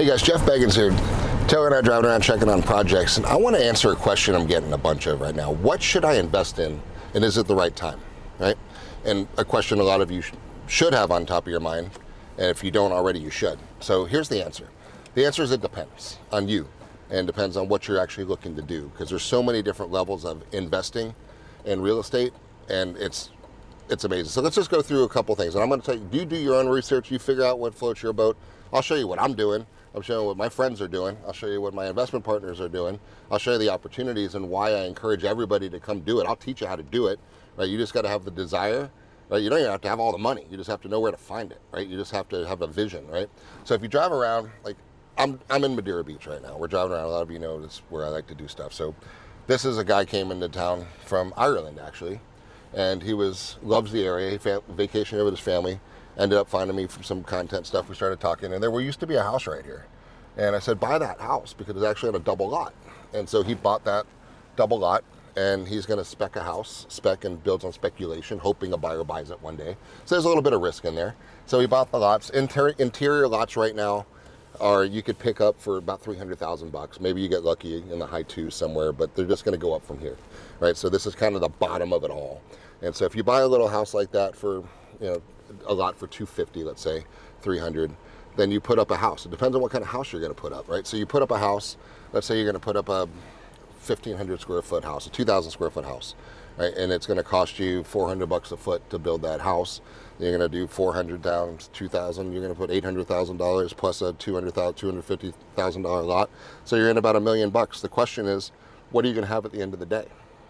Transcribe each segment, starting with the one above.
guys, Jeff Beggins here. Taylor and I are driving around checking on projects, and I want to answer a question I'm getting a bunch of right now. What should I invest in, and is it the right time, right? And a question a lot of you should have on top of your mind, and if you don't already, you should. So here's the answer. The answer is it depends on you, and depends on what you're actually looking to do, because there's so many different levels of investing in real estate, and it's amazing. So let's just go through a couple things, and I'm going to tell you, you do your own research, you figure out what floats your boat. I'll show you what I'm doing. I'll show you what my friends are doing. I'll show you what my investment partners are doing. I'll show you the opportunities and why I encourage everybody to come do it. I'll teach you how to do it, right? You just got to have the desire, right? You don't even have to have all the money. You just have to know where to find it, right? You just have to have a vision, right? So if you drive around, like I'm in Madeira Beach right now. We're driving around. A lot of you know this is where I like to do stuff. So this is a guy came into town from Ireland, actually, and he loves the area. He vacationed with his family. Ended up finding me from some content stuff. We started talking, and there used to be a house right here. And I said, buy that house, because it's actually on a double lot. And so he bought that double lot, and he's gonna spec a house, and builds on speculation, hoping a buyer buys it one day. So there's a little bit of risk in there. So he bought the lots. Interior lots right now you could pick up for about $300,000. Maybe you get lucky in the high twos somewhere, but they're just gonna go up from here, right? So this is kind of the bottom of it all. And so if you buy a little house like that for, a lot for $250, let's say, $300, then you put up a house. It depends on what kind of house you're gonna put up, right? So you put up a house, let's say you're gonna put up a 1,500 square foot house, a 2,000 square foot house, right? And it's gonna cost you $400 a foot to build that house. You're gonna do 400 down, 2,000, you're gonna put $800,000 plus a $250,000 lot. So you're in about $1 million. The question is, what are you gonna have at the end of the day?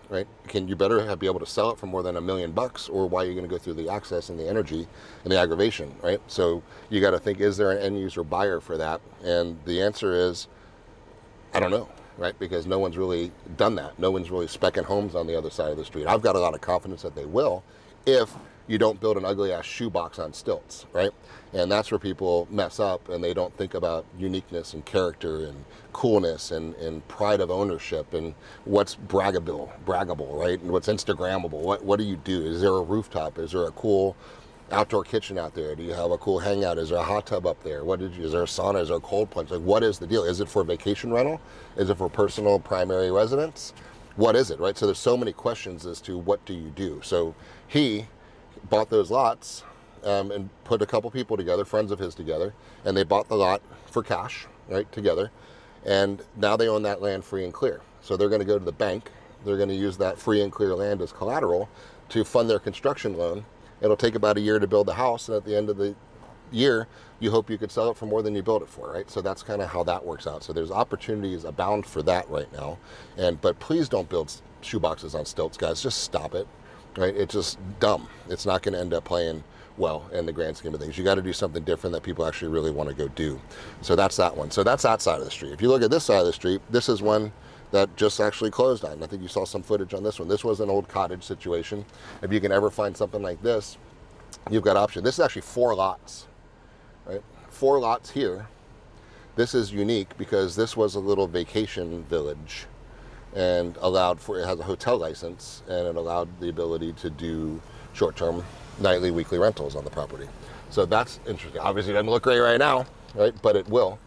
Right? You better be able to sell it for more than $1 million, or why are you going to go through the access and the energy and the aggravation, right? So you got to think, is there an end user buyer for that? And the answer is, I don't know, right? Because no one's really done that. No one's really specking homes on the other side of the street. I've got a lot of confidence that they will, if you don't build an ugly ass shoebox on stilts, right? And that's where people mess up, and they don't think about uniqueness and character and coolness and pride of ownership and what's braggable, right? And what's Instagrammable. What do you do? Is there a rooftop? Is there a cool outdoor kitchen out there? Do you have a cool hangout? Is there a hot tub up there? Is there a sauna? Is there a cold plunge? Like, what is the deal? Is it for vacation rental? Is it for personal primary residence? What is it, right? So there's so many questions as to what do you do. So he bought those lots and put a couple people together, friends of his together, and they bought the lot for cash, right, together. And now they own that land free and clear. So they're going to go to the bank. They're going to use that free and clear land as collateral to fund their construction loan. It'll take about a year to build the house, and at the end of the year, you hope you could sell it for more than you built it for, right? So that's kind of how that works out. So there's opportunities abound for that right now. But please don't build shoeboxes on stilts, guys. Just stop it. Right? It's just dumb. It's not going to end up playing well in the grand scheme of things. You got to do something different that people actually really want to go do. So that's that one. So that's that side of the street. If you look at this side of the street, this is one that just actually closed on. I think you saw some footage on this one. This was an old cottage situation. If you can ever find something like this, you've got option. This is actually 4 lots, right? 4 lots here. This is unique because this was a little vacation village, and it has a hotel license, and it allowed the ability to do short-term, nightly, weekly rentals on the property. So that's interesting. Obviously it doesn't look great right now, right? But it will.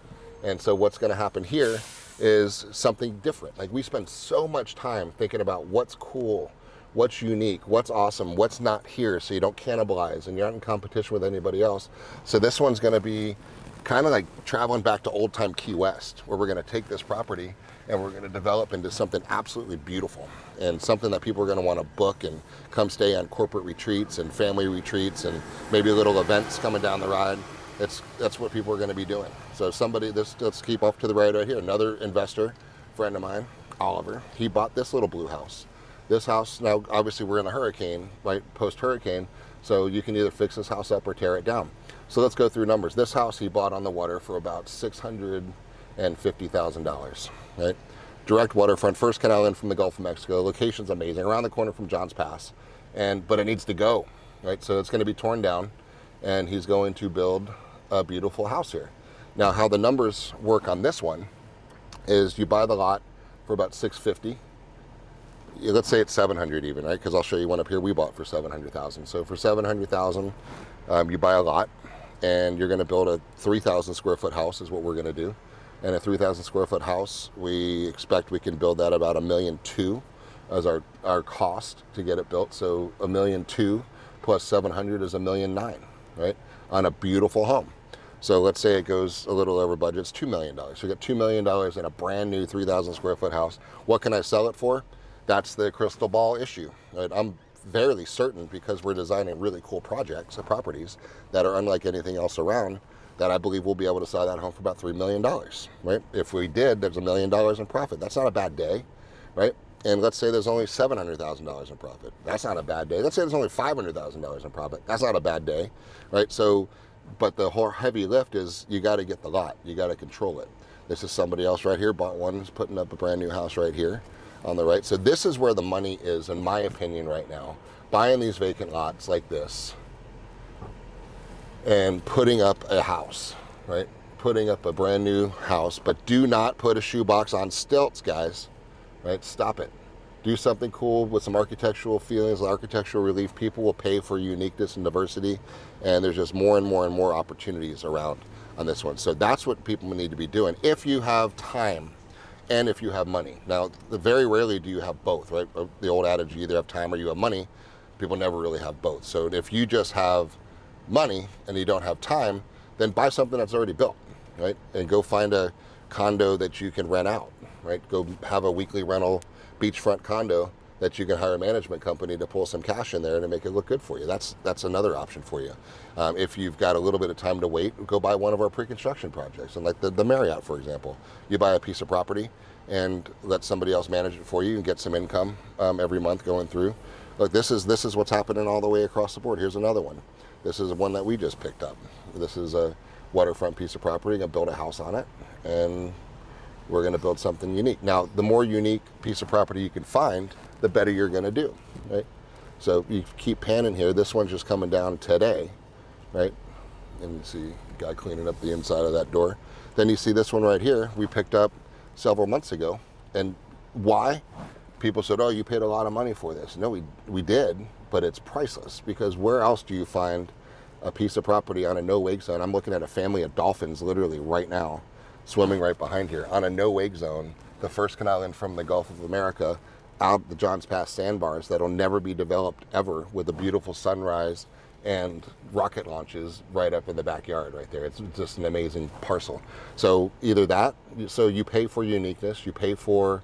And so what's going to happen here is something different. Like, we spend so much time thinking about what's cool, what's unique, what's awesome, what's not here, so you don't cannibalize and you're not in competition with anybody else. So this one's going to be kind of like traveling back to old time Key West, where we're going to take this property and we're going to develop into something absolutely beautiful, and something that people are going to want to book and come stay on corporate retreats and family retreats and maybe little events coming down the ride. That's what people are going to be doing. So let's keep off to the right here. Another investor, friend of mine, Oliver, he bought this little blue house. This house, now obviously we're in a hurricane, right, post-hurricane, so you can either fix this house up or tear it down. So let's go through numbers. This house he bought on the water for about $650,000, right? Direct waterfront, first canal in from the Gulf of Mexico. Location's amazing, around the corner from Johns Pass, but it needs to go, right? So it's going to be torn down, and he's going to build a beautiful house here. Now, how the numbers work on this one is you buy the lot for about $650,000. Let's say it's $700,000 even, right? Because I'll show you one up here we bought for $700,000. So for $700,000, you buy a lot, and you're going to build a 3,000 square foot house is what we're going to do. And a 3,000 square foot house, we expect we can build that about $1.2 million as our cost to get it built. So $1.2 million plus 700 is $1.9 million, right? On a beautiful home. So let's say it goes a little over budget, it's $2 million. So you got $2 million in a brand new 3,000 square foot house. What can I sell it for? That's the crystal ball issue, right? I'm fairly certain, because we're designing really cool projects or properties that are unlike anything else around, that I believe we'll be able to sell that home for about $3 million, right? If we did, there's $1 million in profit. That's not a bad day, right? And let's say there's only $700,000 in profit. That's not a bad day. Let's say there's only $500,000 in profit. That's not a bad day, right? So, but the whole heavy lift is you got to get the lot. You got to control it. This is somebody else right here, bought one, who's putting up a brand new house right here on the right. So this is where the money is, in my opinion, right now. Buying these vacant lots like this and putting up a house, right? Putting up a brand new house, but do not put a shoebox on stilts, guys, right? Stop it. Do something cool with some architectural feelings, architectural relief. People will pay for uniqueness and diversity, and there's just more and more and more opportunities around on this one. So that's what people need to be doing if you have time and if you have money. Now, very rarely do you have both, right? The old adage, you either have time or you have money. People never really have both. So if you just have money and you don't have time, then buy something that's already built, right? And go find a condo that you can rent out, right? Go have a weekly rental beachfront condo that you can hire a management company to pull some cash in there to make it look good for you. That's another option for you. If you've got a little bit of time to wait, go buy one of our pre-construction projects. And like the Marriott, for example, you buy a piece of property and let somebody else manage it for you and get some income every month going through. Look, this is what's happening all the way across the board. Here's another one. This is one that we just picked up. This is a waterfront piece of property. I'm gonna build a house on it, and we're gonna build something unique. Now, the more unique piece of property you can find, the better you're gonna do, right? So you keep panning here. This one's just coming down today, right? And you see a guy cleaning up the inside of that door. Then you see this one right here, we picked up several months ago. And why? People said, oh, you paid a lot of money for this. No, we did, but it's priceless, because where else do you find a piece of property on a no-wake zone? I'm looking at a family of dolphins literally right now, swimming right behind here on a no-wake zone, the first canal in from the Gulf of America, out the Johns Pass sandbars that'll never be developed ever, with a beautiful sunrise and rocket launches right up in the backyard right there. It's just an amazing parcel. So either that, so you pay for uniqueness, you pay for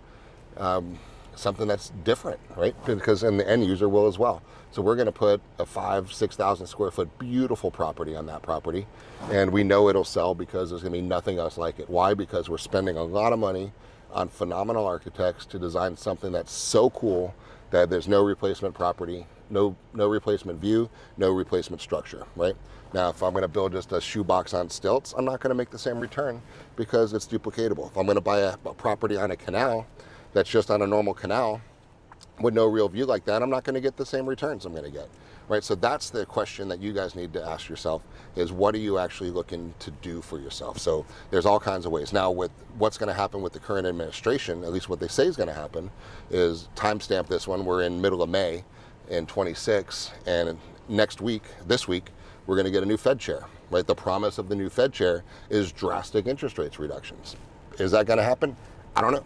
something that's different, right? Because, and the end user will as well. So we're gonna put a 5,000-6,000 square foot beautiful property on that property, and we know it'll sell because there's gonna be nothing else like it. Why? Because we're spending a lot of money on phenomenal architects to design something that's so cool that there's no replacement property, no replacement view, no replacement structure, right? Now, if I'm gonna build just a shoebox on stilts, I'm not gonna make the same return because it's duplicatable. If I'm gonna buy a property on a canal that's just on a normal canal with no real view like that, I'm not gonna get the same returns I'm gonna get, right? So that's the question that you guys need to ask yourself, is what are you actually looking to do for yourself? So there's all kinds of ways. Now, with what's gonna happen with the current administration, at least what they say is gonna happen, is timestamp this one, we're in middle of May in 26, and this week, we're gonna get a new Fed chair, right? The promise of the new Fed chair is drastic interest rates reductions. Is that gonna happen? I don't know.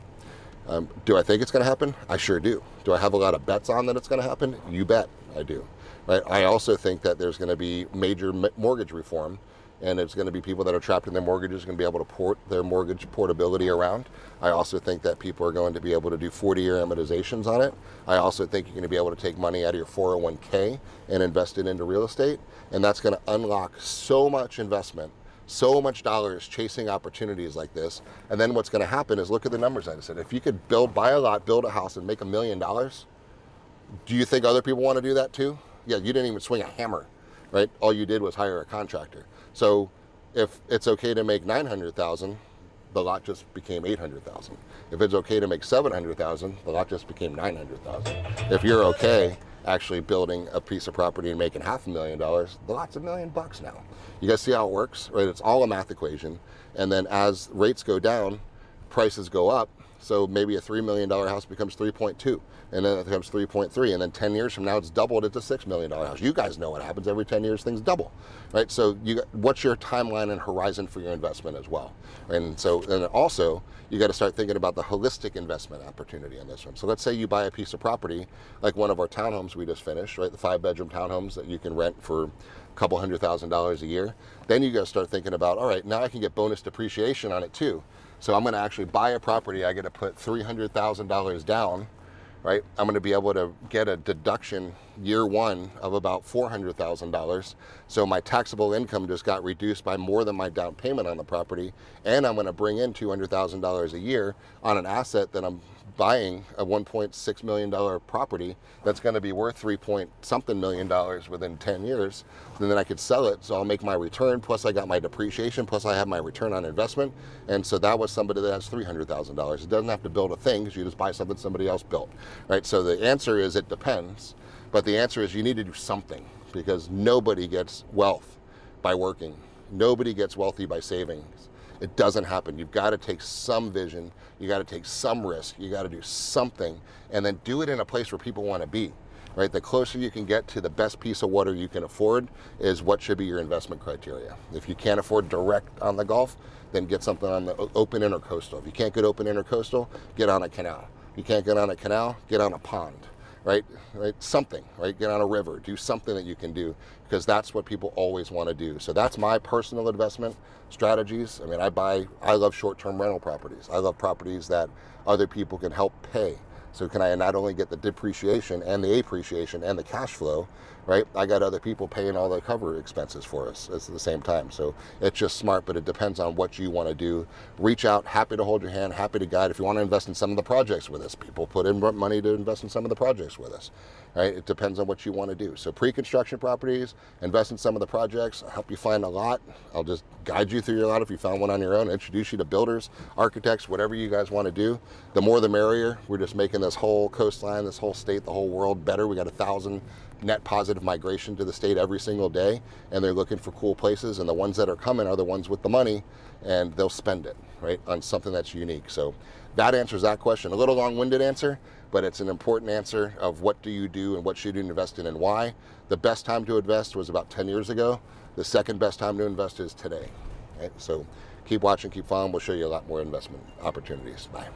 Do I think it's going to happen? I sure do. Do I have a lot of bets on that it's going to happen? You bet I do. Right? I also think that there's going to be major mortgage reform, and it's going to be people that are trapped in their mortgages going to be able to port their mortgage portability around. I also think that people are going to be able to do 40-year amortizations on it. I also think you're going to be able to take money out of your 401k and invest it into real estate, and that's going to unlock so much investment, so much dollars chasing opportunities like this. And then what's going to happen is, look at the numbers I just said. If you could buy a lot, build a house, and make $1 million, do you think other people want to do that too? Yeah, you didn't even swing a hammer, right? All you did was hire a contractor. So if it's okay to make 900,000, the lot just became 800,000. If it's okay to make 700,000, the lot just became 900,000. If you're okay actually building a piece of property and making $500,000, the lot's $1 million now. You guys see how it works, right? It's all a math equation. And then as rates go down, prices go up. So maybe a $3 million house becomes 3.2, and then it becomes 3.3, and then 10 years from now it's doubled into $6 million house. You guys know what happens every 10 years, things double, right? So what's your timeline and horizon for your investment as well? And so, and also you got to start thinking about the holistic investment opportunity in this one. So let's say you buy a piece of property like one of our townhomes we just finished, right? The 5-bedroom townhomes that you can rent for a couple $100,000 a year. Then you got to start thinking about, all right, now I can get bonus depreciation on it too. So I'm going to actually buy a property. I get to put $300,000 down, right? I'm going to be able to get a deduction year one of about $400,000. So my taxable income just got reduced by more than my down payment on the property, and I'm going to bring in $200,000 a year on an asset that I'm buying, a $1.6 million property that's going to be worth $3-point-something million within 10 years. And then I could sell it, so I'll make my return, plus I got my depreciation, plus I have my return on investment. And so that was somebody that has $300,000. It doesn't have to build a thing, because you just buy something somebody else built, right? So the answer is it depends, but the answer is you need to do something, because nobody gets wealth by working. Nobody gets wealthy by savings. It doesn't happen. You've got to take some vision, you got to take some risk, you got to do something, and then do it in a place where people want to be, right? The closer you can get to the best piece of water you can afford is what should be your investment criteria. If you can't afford direct on the Gulf, then get something on the open intercoastal. If you can't get open intercoastal, get on a canal. If you can't get on a canal, get on a pond. Right? Something, right? Get on a river, do something that you can do, because that's what people always want to do. So that's my personal investment strategies. I mean, I love short-term rental properties. I love properties that other people can help pay. So can I not only get the depreciation and the appreciation and the cash flow, right? I got other people paying all the cover expenses for us at the same time. So it's just smart, but it depends on what you want to do. Reach out, happy to hold your hand, happy to guide. If you want to invest in some of the projects with us, people put in money to invest in some of the projects with us, right? It depends on what you want to do. So pre-construction properties, invest in some of the projects, I'll help you find a lot. I'll just guide you through your lot if you found one on your own, introduce you to builders, architects, whatever you guys want to do. The more the merrier. We're just making this whole coastline, this whole state, the whole world better. We got 1,000 net positive migration to the state every single day, and they're looking for cool places, and the ones that are coming are the ones with the money, and they'll spend it, right, on something that's unique. So that answers that question. A little long-winded answer, but it's an important answer of what do you do and what should you invest in and why. The best time to invest was about 10 years ago. The second best time to invest is today. Right? So keep watching, keep following. We'll show you a lot more investment opportunities. Bye.